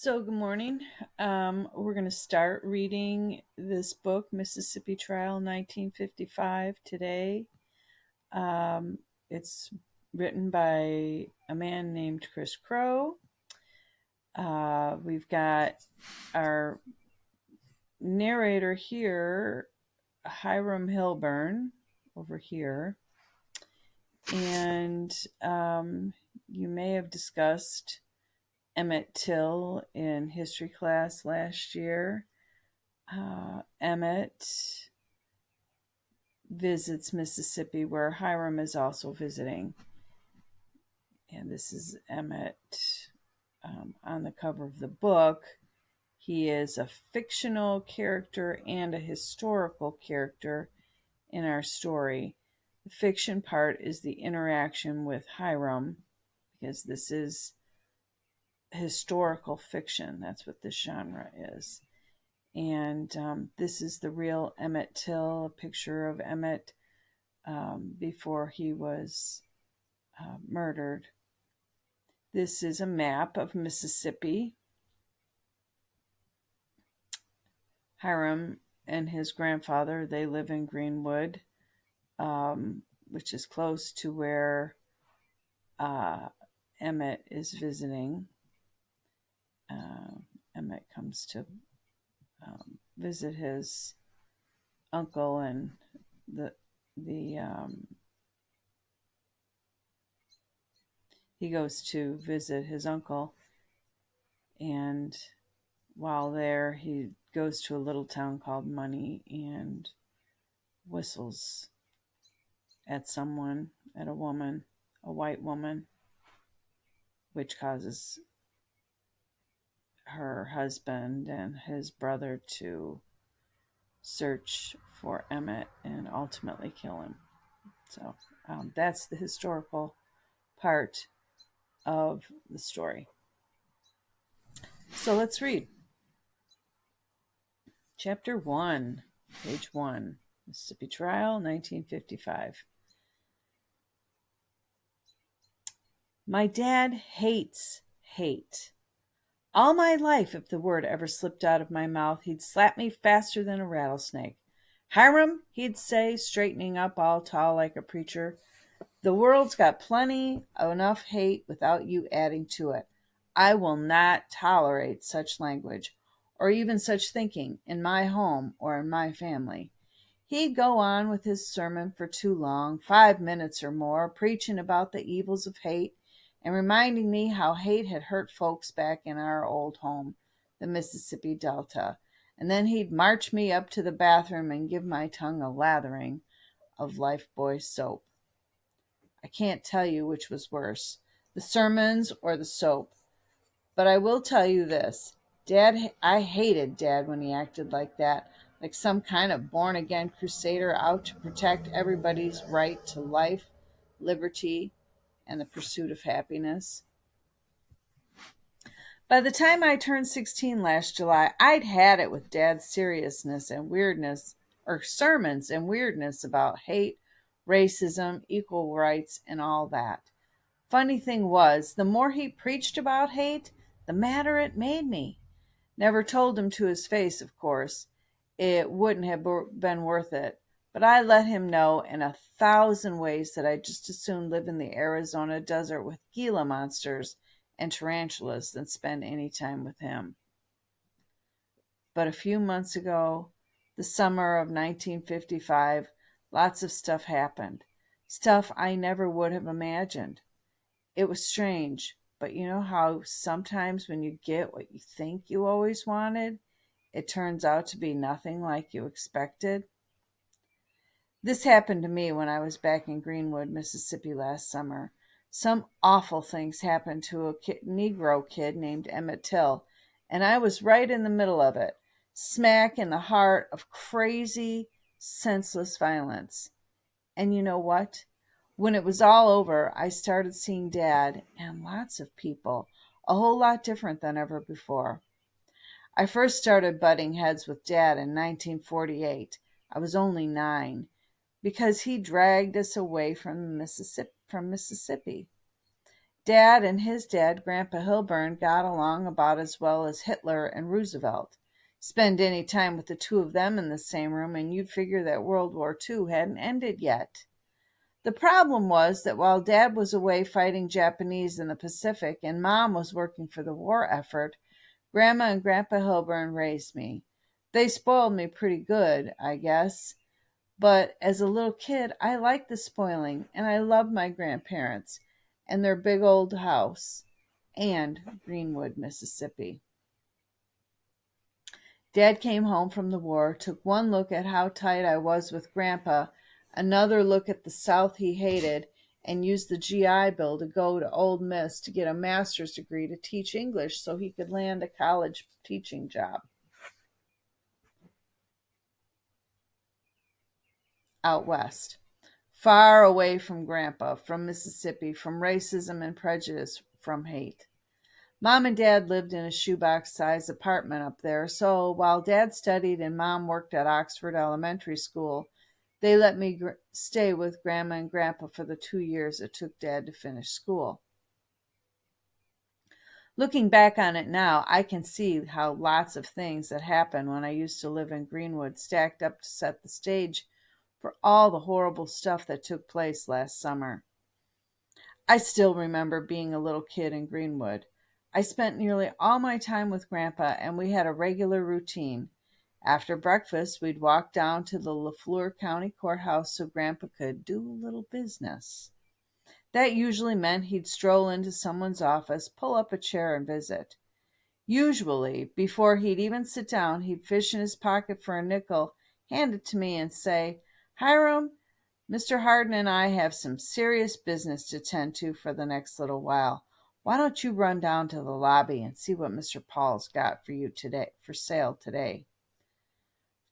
So, good morning. We're going to start reading this book, Mississippi Trial 1955, today. Um, it's written by a man named Chris Crow. We've got our narrator here, Hiram Hilburn, over here. And you may have discussed Emmett Till in history class last year. Emmett visits Mississippi, where Hiram is also visiting. And this is Emmett on the cover of the book. He is a fictional character and a historical character in our story. The fiction part is the interaction with Hiram, because this is historical fiction. That's what this genre is. And this is the real Emmett Till, a picture of Emmett before he was murdered. This is a map of Mississippi. Hiram and his grandfather, they live in Greenwood, which is close to where Emmett is visiting. Emmett comes to visit his uncle, and he goes to visit his uncle, and while there he goes to a little town called Money and whistles at someone, at a woman, a white woman, which causes her husband and his brother to search for Emmett and ultimately kill him. So that's the historical part of the story. So let's read. Chapter 1, page 1, Mississippi Trial, 1955. My dad hates hate. All my life, if the word ever slipped out of my mouth, he'd slap me faster than a rattlesnake. Hiram, he'd say, straightening up all tall like a preacher, the world's got plenty enough hate without you adding to it. I will not tolerate such language, or even such thinking, in my home or in my family. He'd go on with his sermon for too long, 5 minutes or more, preaching about the evils of hate and reminding me how hate had hurt folks back in our old home, the Mississippi Delta. And then he'd march me up to the bathroom and give my tongue a lathering of Lifebuoy soap. I can't tell you which was worse, the sermons or the soap. But I will tell you this. I hated Dad when he acted like that, like some kind of born-again crusader out to protect everybody's right to life, liberty, and the pursuit of happiness. By the time I turned 16 last July, I'd had it with Dad's seriousness and weirdness, or sermons and weirdness about hate, racism, equal rights, and all that. Funny thing was, the more he preached about hate, the madder it made me. Never told him to his face, of course. It wouldn't have been worth it. But I let him know in 1,000 ways that I'd just as soon live in the Arizona desert with Gila monsters and tarantulas than spend any time with him. But a few months ago, the summer of 1955, lots of stuff happened. Stuff I never would have imagined. It was strange, but you know how sometimes when you get what you think you always wanted, it turns out to be nothing like you expected? This happened to me when I was back in Greenwood, Mississippi last summer. Some awful things happened to a Negro kid named Emmett Till, and I was right in the middle of it, smack in the heart of crazy, senseless violence. And you know what? When it was all over, I started seeing Dad and lots of people a whole lot different than ever before. I first started butting heads with Dad in 1948. I was only 9, because he dragged us away from Mississippi. Dad and his dad, Grandpa Hilburn, got along about as well as Hitler and Roosevelt. Spend any time with the two of them in the same room, and you'd figure that World War II hadn't ended yet. The problem was that while Dad was away fighting Japanese in the Pacific and Mom was working for the war effort, Grandma and Grandpa Hilburn raised me. They spoiled me pretty good, I guess. But as a little kid, I liked the spoiling, and I loved my grandparents and their big old house and Greenwood, Mississippi. Dad came home from the war, took one look at how tight I was with Grandpa, another look at the South he hated, and used the GI Bill to go to Ole Miss to get a master's degree to teach English so he could land a college teaching job out west, far away from Grandpa, from Mississippi, from racism and prejudice, from hate. Mom and Dad lived in a shoebox-sized apartment up there, so while Dad studied and Mom worked at Oxford Elementary School, they let me stay with Grandma and Grandpa for the 2 years it took Dad to finish school. Looking back on it now, I can see how lots of things that happened when I used to live in Greenwood stacked up to set the stage for all the horrible stuff that took place last summer. I still remember being a little kid in Greenwood. I spent nearly all my time with Grandpa, and we had a regular routine. After breakfast, we'd walk down to the Lafleur County Courthouse so Grandpa could do a little business. That usually meant he'd stroll into someone's office, pull up a chair, and visit. Usually, before he'd even sit down, he'd fish in his pocket for a nickel, hand it to me, and say, "Hiram, Mr. Hardin and I have some serious business to tend to for the next little while. Why don't you run down to the lobby and see what Mr. Paul's got for you today, for sale today?"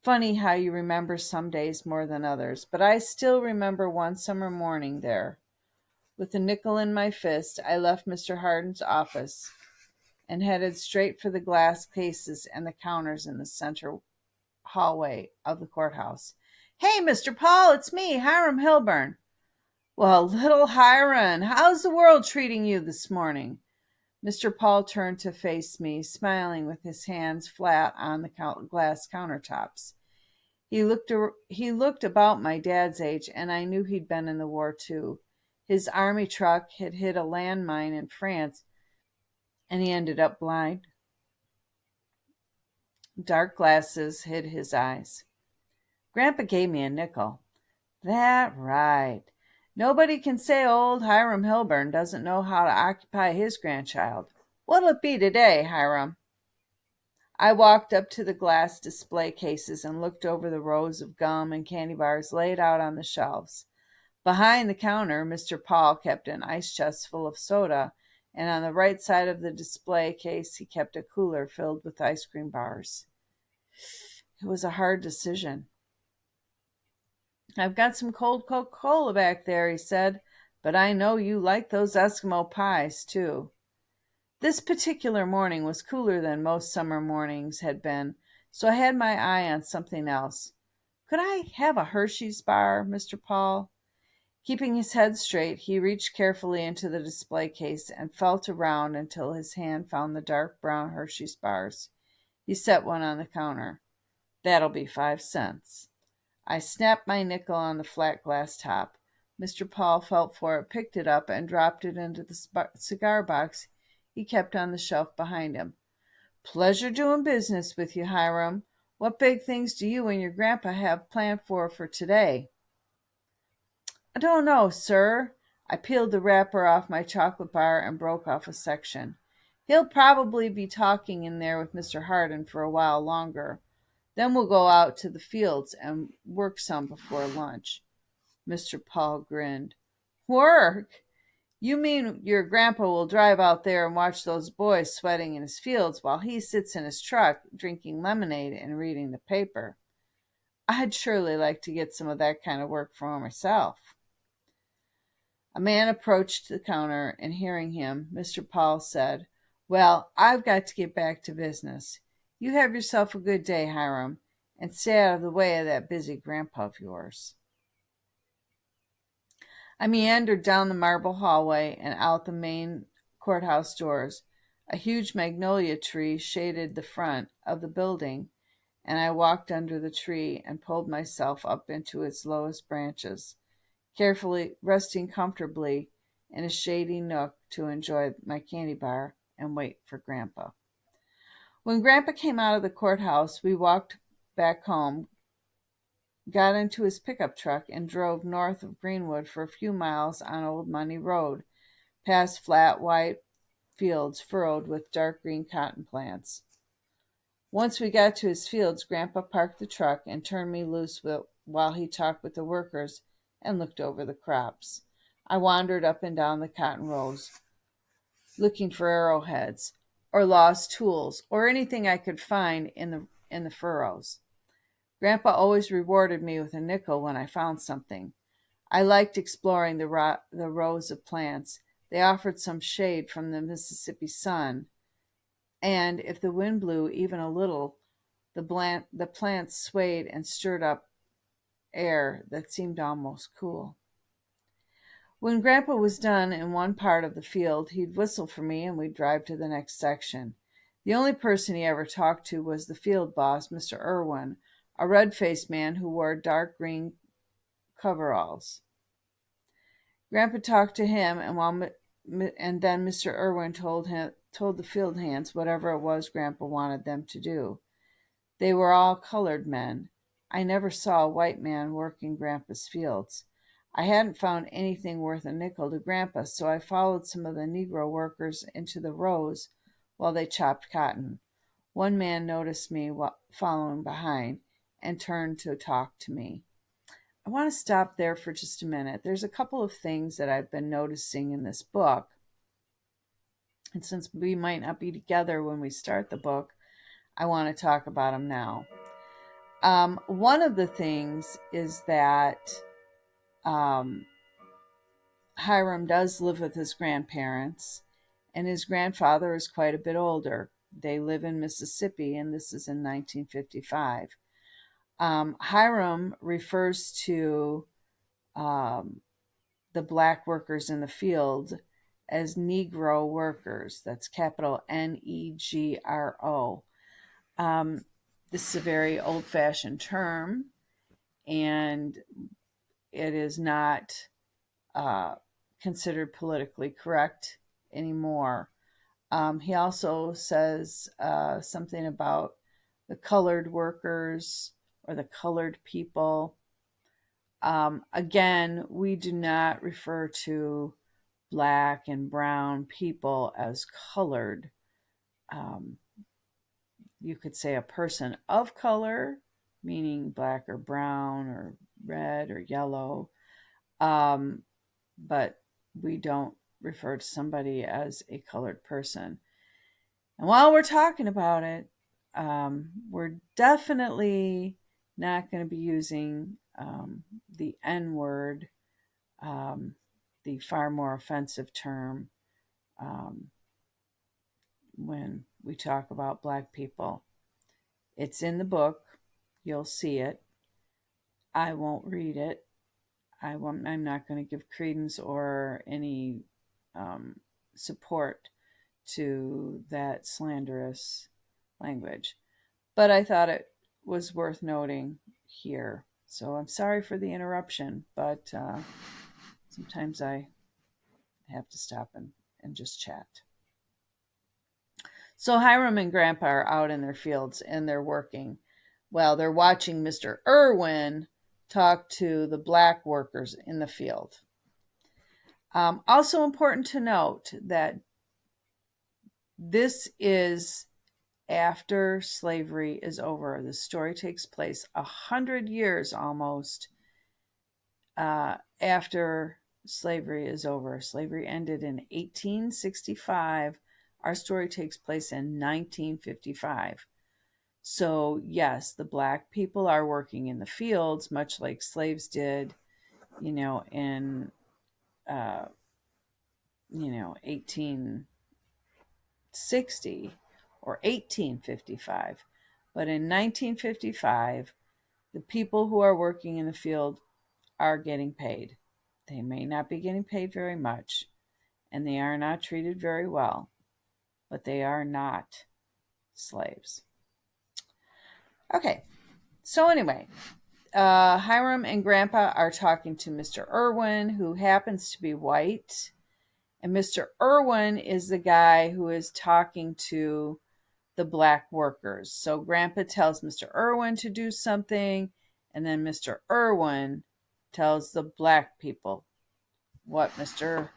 Funny how you remember some days more than others, but I still remember one summer morning there. With a nickel in my fist, I left Mr. Hardin's office and headed straight for the glass cases and the counters in the center hallway of the courthouse. "Hey, Mr. Paul, it's me, Hiram Hilburn." "Well, little Hiram, how's the world treating you this morning?" Mr. Paul turned to face me, smiling with his hands flat on the glass countertops. He looked about my dad's age, and I knew he'd been in the war too. His army truck had hit a landmine in France, and he ended up blind. Dark glasses hid his eyes. Grandpa gave me a nickel. "That right. Nobody can say old Hiram Hilburn doesn't know how to occupy his grandchild. What'll it be today, Hiram?" I walked up to the glass display cases and looked over the rows of gum and candy bars laid out on the shelves. Behind the counter, Mr. Paul kept an ice chest full of soda, and on the right side of the display case he kept a cooler filled with ice cream bars. It was a hard decision. "I've got some cold Coca-Cola back there," he said, "but I know you like those Eskimo pies, too." This particular morning was cooler than most summer mornings had been, so I had my eye on something else. "Could I have a Hershey's bar, Mr. Paul?" Keeping his head straight, he reached carefully into the display case and felt around until his hand found the dark brown Hershey's bars. He set one on the counter. "That'll be 5 cents." I snapped my nickel on the flat glass top. Mr. Paul felt for it, picked it up, and dropped it into the cigar box he kept on the shelf behind him. "Pleasure doing business with you, Hiram. What big things do you and your grandpa have planned for today?" "I don't know, sir." I peeled the wrapper off my chocolate bar and broke off a section. "He'll probably be talking in there with Mr. Hardin for a while longer. Then we'll go out to the fields and work some before lunch." Mr. Paul grinned. "Work? You mean your grandpa will drive out there and watch those boys sweating in his fields while he sits in his truck drinking lemonade and reading the paper? I'd surely like to get some of that kind of work for myself." A man approached the counter, and hearing him, Mr. Paul said, "Well, I've got to get back to business. You have yourself a good day, Hiram, and stay out of the way of that busy grandpa of yours." I meandered down the marble hallway and out the main courthouse doors. A huge magnolia tree shaded the front of the building, and I walked under the tree and pulled myself up into its lowest branches, carefully resting comfortably in a shady nook to enjoy my candy bar and wait for Grandpa. When Grandpa came out of the courthouse, we walked back home, got into his pickup truck, and drove north of Greenwood for a few miles on Old Money Road, past flat white fields furrowed with dark green cotton plants. Once we got to his fields, Grandpa parked the truck and turned me loose while he talked with the workers and looked over the crops. I wandered up and down the cotton rows, looking for arrowheads or lost tools or anything I could find in the furrows. Grandpa always rewarded me with a nickel when I found something. I liked exploring the rows of plants. They offered some shade from the Mississippi sun, and if the wind blew even a little, the plants swayed and stirred up air that seemed almost cool. When Grandpa was done in one part of the field, he'd whistle for me and we'd drive to the next section. The only person he ever talked to was the field boss, Mr. Irwin, a red-faced man who wore dark green coveralls. Grandpa talked to him, and then Mr. Irwin told the field hands whatever it was Grandpa wanted them to do. They were all colored men. I never saw a white man working Grandpa's fields. I hadn't found anything worth a nickel to Grandpa, so I followed some of the Negro workers into the rows while they chopped cotton. One man noticed me following behind and turned to talk to me. I want to stop there for just a minute. There's a couple of things that I've been noticing in this book. And since we might not be together when we start the book, I want to talk about them now. One of the things is that Hiram does live with his grandparents, and his grandfather is quite a bit older. They live in Mississippi, and this is in 1955. Hiram refers to the black workers in the field as Negro workers. That's capital Negro. This is a very old-fashioned term, and it is not considered politically correct anymore. He also says something about the colored workers or the colored people. Again, we do not refer to black and brown people as colored. You could say a person of color, meaning black or brown or red or yellow, but we don't refer to somebody as a colored person. And while we're talking about it, we're definitely not going to be using the N-word, the far more offensive term, when we talk about black people. It's in the book. You'll see it. I won't read it. I'm not going to give credence or any support to that slanderous language. But I thought it was worth noting here. So I'm sorry for the interruption, but sometimes I have to stop and just chat. So Hiram and Grandpa are out in their fields and they're working. Well, they're watching Mr. Irwin talk to the black workers in the field. Also important to note that this is after slavery is over. The story takes place 100 years almost after slavery is over. Slavery ended in 1865. Our story takes place in 1955. So yes, the black people are working in the fields, much like slaves did, in 1860 or 1855. But in 1955, the people who are working in the field are getting paid. They may not be getting paid very much, and they are not treated very well, but they are not slaves. Okay, so anyway, Hiram and Grandpa are talking to Mr. Irwin, who happens to be white. And Mr. Irwin is the guy who is talking to the black workers. So Grandpa tells Mr. Irwin to do something, and then Mr. Irwin tells the black people what Mr.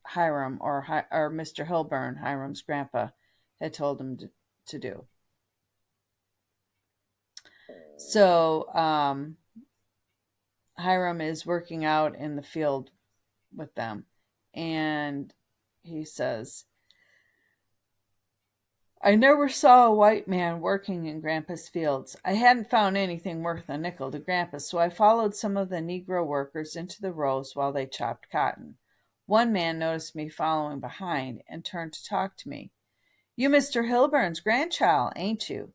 Hiram or Mr. Hilburn, Hiram's grandpa, had told him to do. So Hiram is working out in the field with them, and he says, I never saw a white man working in Grandpa's fields. I hadn't found anything worth a nickel to Grandpa, so I followed some of the Negro workers into the rows while they chopped cotton. One man noticed me following behind and turned to talk to me. You Mr. Hilburn's grandchild, ain't you?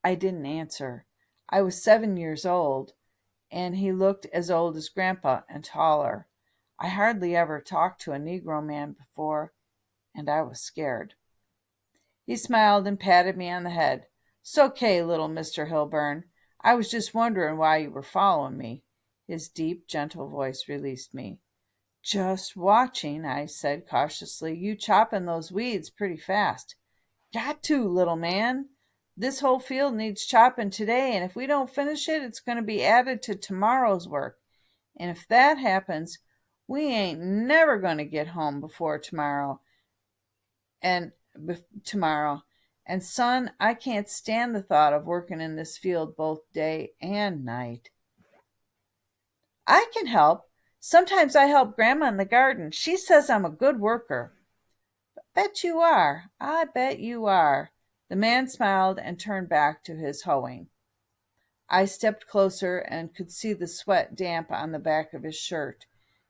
I didn't answer. I was 7 years old, and he looked as old as Grandpa and taller. I hardly ever talked to a Negro man before, and I was scared. He smiled and patted me on the head. "'S okay, little Mr. Hilburn. I was just wondering why you were following me." His deep, gentle voice released me. "Just watching," I said cautiously. "You chopping those weeds pretty fast." "Got to, little man. This whole field needs chopping today, and if we don't finish it, it's going to be added to tomorrow's work. And if that happens, we ain't never going to get home before tomorrow. And son, I can't stand the thought of working in this field both day and night." "I can help. Sometimes I help Grandma in the garden. She says I'm a good worker." "Bet you are. I bet you are." The man smiled and turned back to his hoeing. I stepped closer and could see the sweat damp on the back of his shirt.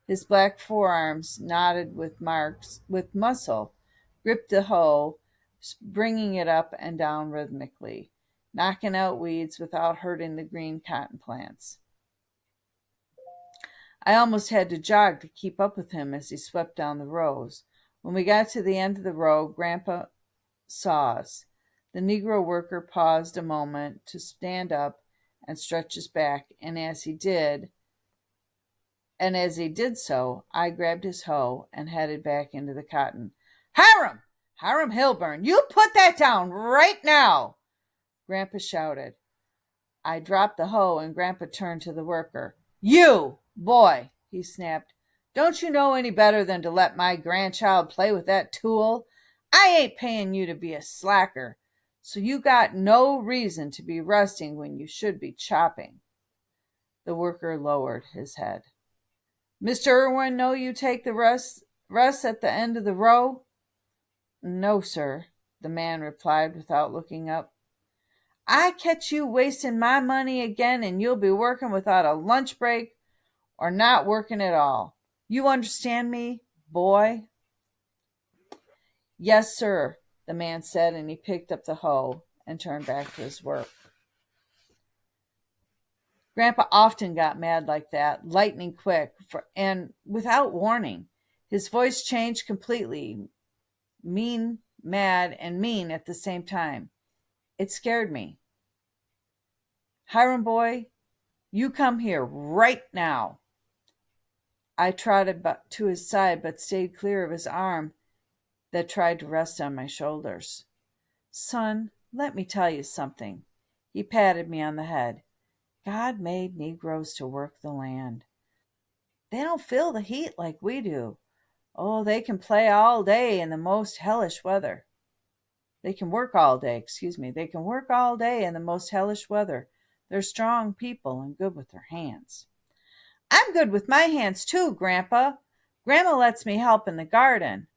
His black forearms, knotted with muscle, gripped the hoe, bringing it up and down rhythmically, knocking out weeds without hurting the green cotton plants. I almost had to jog to keep up with him as he swept down the rows. When we got to the end of the row, Grandpa saw us. The Negro worker paused a moment to stand up and stretch his back, and as he did so, I grabbed his hoe and headed back into the cotton. "Hiram! Hiram Hilburn, you put that down right now!" Grandpa shouted. I dropped the hoe, and Grandpa turned to the worker. "You, boy," he snapped, "don't you know any better than to let my grandchild play with that tool? I ain't paying you to be a slacker, so you got no reason to be resting when you should be chopping." The worker lowered his head. "Mr. Irwin know you take the rest at the end of the row?" "No, sir," the man replied without looking up. "I catch you wasting my money again, and you'll be working without a lunch break or not working at all. You understand me, boy?" "Yes, sir," the man said, and he picked up the hoe and turned back to his work. Grandpa often got mad like that, lightning quick, and without warning. His voice changed completely, mad, and mean at the same time. It scared me. "Hiram, boy, you come here right now." I trotted to his side, but stayed clear of his arm that tried to rest on my shoulders. "Son, let me tell you something." He patted me on the head. "God made Negroes to work the land. They don't feel the heat like we do. Oh, they can play all day in the most hellish weather. They can work all day, They can work all day in the most hellish weather. They're strong people and good with their hands." "I'm good with my hands too, Grandpa. Grandma lets me help in the garden."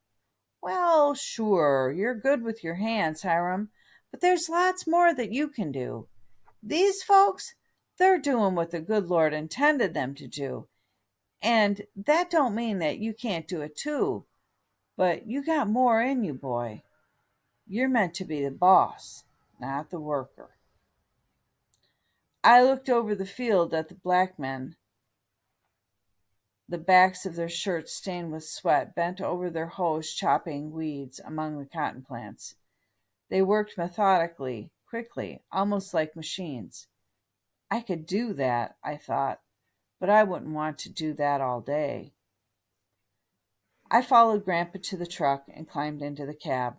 "Well, sure, you're good with your hands, Hiram, but there's lots more that you can do. These folks, they're doing what the good Lord intended them to do. And that don't mean that you can't do it too, but you got more in you, boy. You're meant to be the boss, not the worker." I looked over the field at the black men the backs of their shirts stained with sweat, bent over their hoes chopping weeds among the cotton plants. They worked methodically, quickly, almost like machines. I could do that, I thought, but I wouldn't want to do that all day. I followed Grandpa to the truck and climbed into the cab.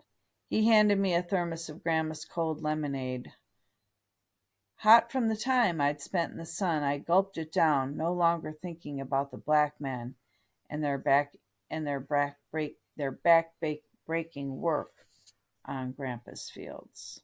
He handed me a thermos of Grandma's cold lemonade. Hot from the time I'd spent in the sun, I gulped it down, no longer thinking about the black men and their back breaking work on Grandpa's fields.